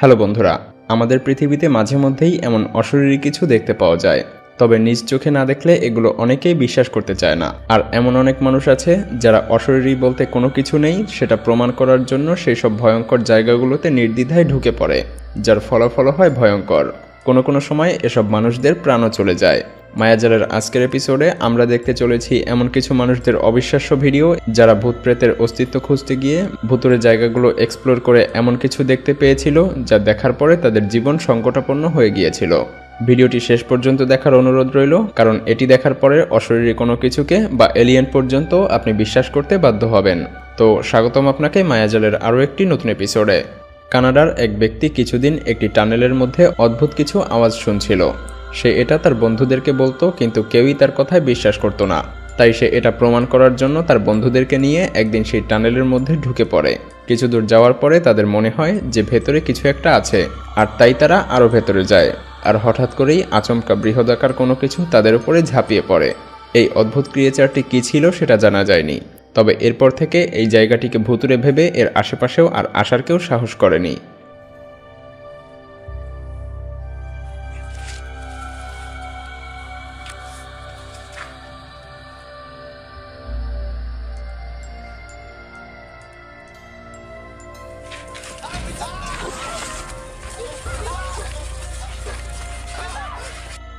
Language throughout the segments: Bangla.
হ্যালো বন্ধুরা, আমাদের পৃথিবীতে মাঝে মধ্যেই এমন অশরীরী কিছু দেখতে পাওয়া যায়। তবে নিজ চোখে না দেখলে এগুলো অনেকেই বিশ্বাস করতে চায় না। আর এমন অনেক মানুষ আছে যারা অশরীরী বলতে কোনো কিছু নেই সেটা প্রমাণ করার জন্য সেই সব ভয়ঙ্কর জায়গাগুলোতে নির্দ্বিধায় ঢুকে পড়ে, যার ফলাফল হয় ভয়ঙ্কর। কোনো সময় এসব মানুষদের প্রাণও চলে যায়। মায়াজালের আজকের এপিসোডে আমরা দেখতে চলেছি এমন কিছু মানুষদের অবিশ্বাস্য ভিডিও যারা ভূত প্রেতের অস্তিত্ব খুঁজতে গিয়ে ভুতুরে জায়গাগুলো এক্সপ্লোর করে এমন কিছু দেখতে পেয়েছিল যা দেখার পরে তাদের জীবন সংকটাপন্ন হয়ে গিয়েছিল। ভিডিওটি শেষ পর্যন্ত দেখার অনুরোধ রইল, কারণ এটি দেখার পরে অশরীরী কোনো কিছুকে বা এলিয়েন পর্যন্ত আপনি বিশ্বাস করতে বাধ্য হবেন। তো স্বাগতম আপনাকে মায়াজালের আরও একটি নতুন এপিসোডে। কানাডার এক ব্যক্তি কিছুদিন একটি টানেলের মধ্যে অদ্ভুত কিছু আওয়াজ শুনছিল। সে এটা তার বন্ধুদেরকে বলতো, কিন্তু কেউই তার কথায় বিশ্বাস করত না। তাই সে এটা প্রমাণ করার জন্য তার বন্ধুদেরকে নিয়ে একদিন সেই টানেলের মধ্যে ঢুকে পড়ে। কিছু দূর যাওয়ার পরে তাদের মনে হয় যে ভেতরে কিছু একটা আছে, আর তাই তারা আরও ভেতরে যায়। আর হঠাৎ করেই আচমকা বৃহদাকার কোনো কিছু তাদের উপরে ঝাঁপিয়ে পড়ে। এই অদ্ভুত ক্রিয়েচারটি কী ছিল সেটা জানা যায়নি, তবে এরপর থেকে এই জায়গাটিকে ভুতুরে ভেবে এর আশেপাশেও আর আসার কেউ সাহস করেনি।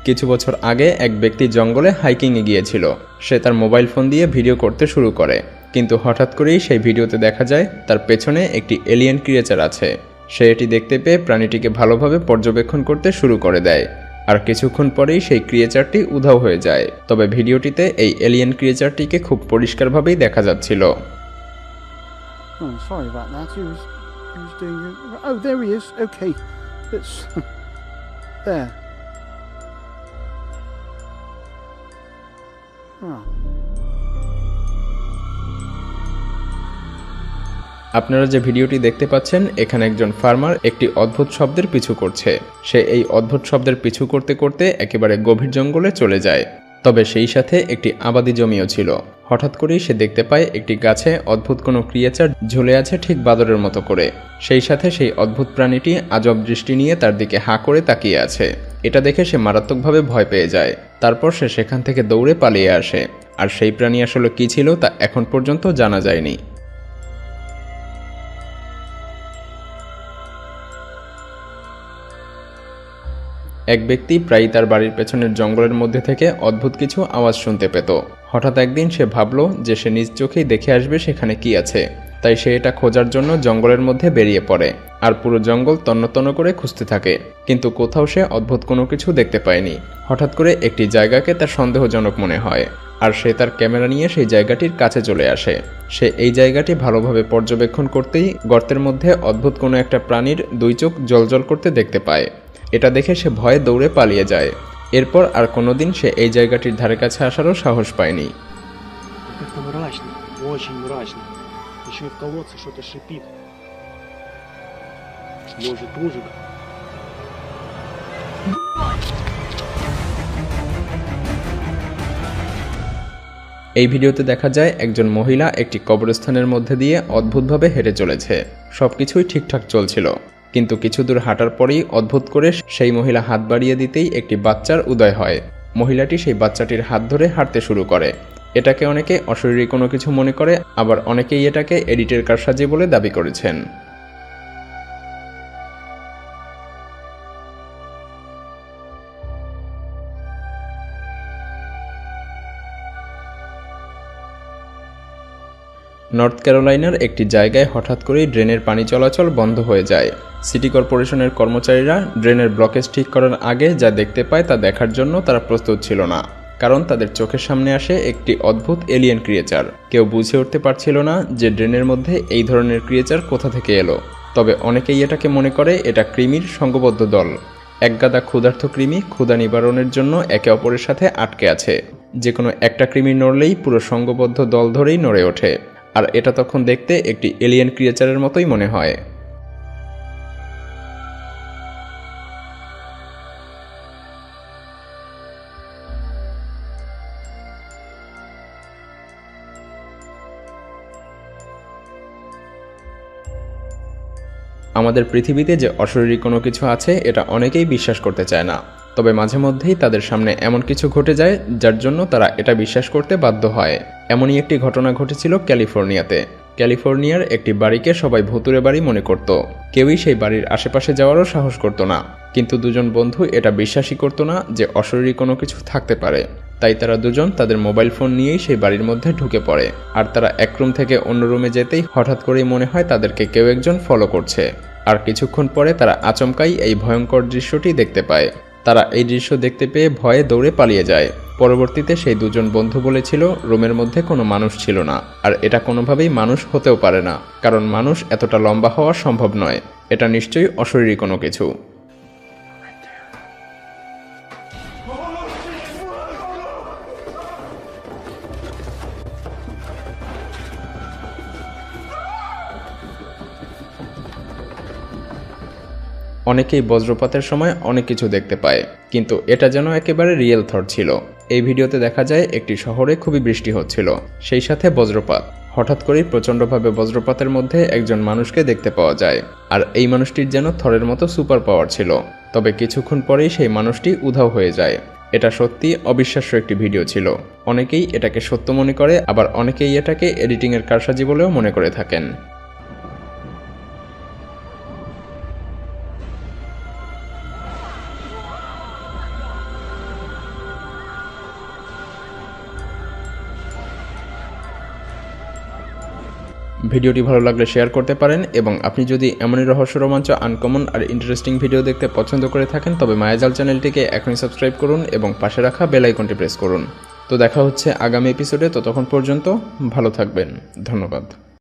কিছু বছর আগে এক ব্যক্তি জঙ্গলে হাইকিংয়ে গিয়েছিল। সে তার মোবাইল ফোন দিয়ে ভিডিও করতে শুরু করে, কিন্তু হঠাৎ করেই সেই ভিডিওতে দেখা যায় তার পেছনে একটি এলিয়েন ক্রিয়েচার আছে। সে এটি দেখতে পেয়ে প্রাণীটিকে ভালোভাবে পর্যবেক্ষণ করতে শুরু করে দেয়, আর কিছুক্ষণ পরেই সেই ক্রিয়েচারটি উধাও হয়ে যায়। তবে ভিডিওটিতে এই এলিয়েন ক্রিয়েচারটিকে খুব পরিষ্কারভাবেই দেখা যাচ্ছিল। আপনারা যে ভিডিওটি দেখতে পাচ্ছেন, এখানে একজন ফার্মার একটি অদ্ভুত শব্দের পিছু করছে। সে এই অদ্ভুত শব্দের পিছু করতে করতে একেবারে গভীর জঙ্গলে চলে যায়। তবে সেই সাথে একটি আবাদি জমিও ছিল। হঠাৎ করেই সে দেখতে পায় একটি গাছে অদ্ভুত কোনো ক্রিয়েচার ঝুলে আছে, ঠিক বাদরের মতো করে। সেই সাথে সেই অদ্ভুত প্রাণীটি আজব দৃষ্টি নিয়ে তার দিকে হাঁ করে তাকিয়ে আছে। এটা দেখে সে মারাত্মকভাবে ভয় পেয়ে যায়। তারপর সে সেখান থেকে দৌড়ে পালিয়ে আসে। আর সেই প্রাণী আসলে কী ছিল তা এখন পর্যন্ত জানা যায়নি। এক ব্যক্তি প্রায়ই তার বাড়ির পেছনের জঙ্গলের মধ্যে থেকে অদ্ভুত কিছু আওয়াজ শুনতে পেত। হঠাৎ একদিন সে ভাবল যে সে নিজ চোখেই দেখে আসবে সেখানে কি আছে। তাই সে এটা খোঁজার জন্য জঙ্গলের মধ্যে বেরিয়ে পড়ে, আর পুরো জঙ্গল তন্ন করে খুঁজতে থাকে। কিন্তু কোথাও সে অদ্ভুত কোনো কিছু দেখতে পায়নি। হঠাৎ করে একটি জায়গাকে তার সন্দেহজনক মনে হয়, আর সে তার ক্যামেরা নিয়ে সেই জায়গাটির কাছে চলে আসে। সে এই জায়গাটি ভালোভাবে পর্যবেক্ষণ করতেই গর্তের মধ্যে অদ্ভুত কোনো একটা প্রাণীর দুই চোখ জ্বলজ্বল করতে দেখতে পায়। এটা দেখে সে ভয়ে দৌড়ে পালিয়ে যায়। এরপর আর কোনোদিন সে এই জায়গাটির ধারে কাছে আসারও সাহস পায়নি। এই ভিডিওতে দেখা যায় একজন মহিলা একটি কবরস্থানের মধ্যে দিয়ে অদ্ভুতভাবে হেঁটে চলেছে। সবকিছুই ঠিকঠাক চলছিল, কিন্তু কিছু দূর হাঁটার পরেই অদ্ভুত করে সেই মহিলা হাত বাড়িয়ে দিতেই একটি বাচ্চার উদয় হয়। মহিলাটি সেই বাচ্চাটির হাত ধরে হাঁটতে শুরু করে। এটাকে অনেকে অশরীরী কোনো কিছু মনে করে, আবার অনেকেই এটাকে এডিটের কারসাজি বলে দাবি করেছেন। নর্থ ক্যারোলাইনার একটি জায়গায় হঠাৎ করেই ড্রেনের পানি চলাচল বন্ধ হয়ে যায়। সিটি কর্পোরেশনের কর্মচারীরা ড্রেনের ব্লকেজ ঠিক করার আগে যা দেখতে পায় তা দেখার জন্য তারা প্রস্তুত ছিল না, কারণ তাদের চোখের সামনে আসে একটি অদ্ভুত এলিয়েন ক্রিয়েচার। কেউ বুঝে উঠতে পারছিল না যে ড্রেনের মধ্যে এই ধরনের ক্রিয়েচার কোথা থেকে এলো। তবে অনেকেই এটাকে মনে করে এটা কৃমির সংঘবদ্ধ দল। একগাদা ক্ষুধার্ত কৃমি ক্ষুধা নিবারণের জন্য একে অপরের সাথে আটকে আছে। যে কোনো একটা কৃমি নড়লেই পুরো সংঘবদ্ধ দল ধরেই নড়ে ওঠে, আর এটা তখন দেখতে একটি এলিয়েন ক্রিয়েচারের মতোই মনে হয়। আমাদের পৃথিবীতে যে অশরীরী কোনো কিছু আছে এটা অনেকেই বিশ্বাস করতে চায় না, তবে মাঝে মধ্যেই তাদের সামনে এমন কিছু ঘটে যায় যার জন্য তারা এটা বিশ্বাস করতে বাধ্য হয়। এমনই একটি ঘটনা ঘটেছিল ক্যালিফোর্নিয়াতে। ক্যালিফোর্নিয়ার একটি বাড়িকে সবাই ভুতুড়ে বাড়ি মনে করত। কেউই সেই বাড়ির আশেপাশে যাওয়ারও সাহস করত না, কিন্তু দুজন বন্ধু এটা বিশ্বাসই করত না যে অশরীরী কোনো কিছু থাকতে পারে। তাই তারা দুজন তাদের মোবাইল ফোন নিয়েই সেই বাড়ির মধ্যে ঢুকে পড়ে। আর তারা এক রুম থেকে অন্য রুমে যেতেই হঠাৎ করেই মনে হয় তাদেরকে কেউ একজন ফলো করছে। আর কিছুক্ষণ পরে তারা আচমকাই এই ভয়ঙ্কর দৃশ্যটি দেখতে পায়। তারা এই দৃশ্য দেখতে পেয়ে ভয়ে দৌড়ে পালিয়ে যায়। পরবর্তীতে সেই দুজন বন্ধু বলেছিল রুমের মধ্যে কোনো মানুষ ছিল না, আর এটা কোনোভাবেই মানুষ হতেও পারে না, কারণ মানুষ এতটা লম্বা হওয়া সম্ভব নয়। এটা নিশ্চয়ই অশরীরী কোনো কিছু। অনেকেই বজ্রপাতের সময় অনেক কিছু দেখতে পায়, কিন্তু এটা যেন একেবারে রিয়েল থট ছিল। এই ভিডিওতে দেখা যায় একটি শহরে খুবই বৃষ্টি হচ্ছিল, সেই সাথে বজ্রপাত। হঠাৎ করেই প্রচণ্ডভাবে বজ্রপাতের মধ্যে একজন মানুষকে দেখতে পাওয়া যায়, আর এই মানুষটির যেন থরের মতো সুপার পাওয়ার ছিল। তবে কিছুক্ষণ পরেই সেই মানুষটি উধাও হয়ে যায়। এটা সত্যি অবিশ্বাস্য একটি ভিডিও ছিল। অনেকেই এটাকে সত্য মনে করে, আবার অনেকেই এটাকে এডিটিংয়ের কারসাজি বলেও মনে করে থাকেন। ভিডিওটি ভালো লাগলে শেয়ার করতে পারেন, এবং আপনি যদি এমনই রহস্য, রোমাঞ্চ, আনকমন আর ইন্টারেস্টিং ভিডিও দেখতে পছন্দ করে থাকেন তবে মায়াজাল চ্যানেলটিকে এখনই সাবস্ক্রাইব করুন এবং পাশে রাখা বেল আইকনটি প্রেস করুন। তো দেখা হচ্ছে আগামী এপিসোডে। ততক্ষণ পর্যন্ত ভালো থাকবেন। ধন্যবাদ।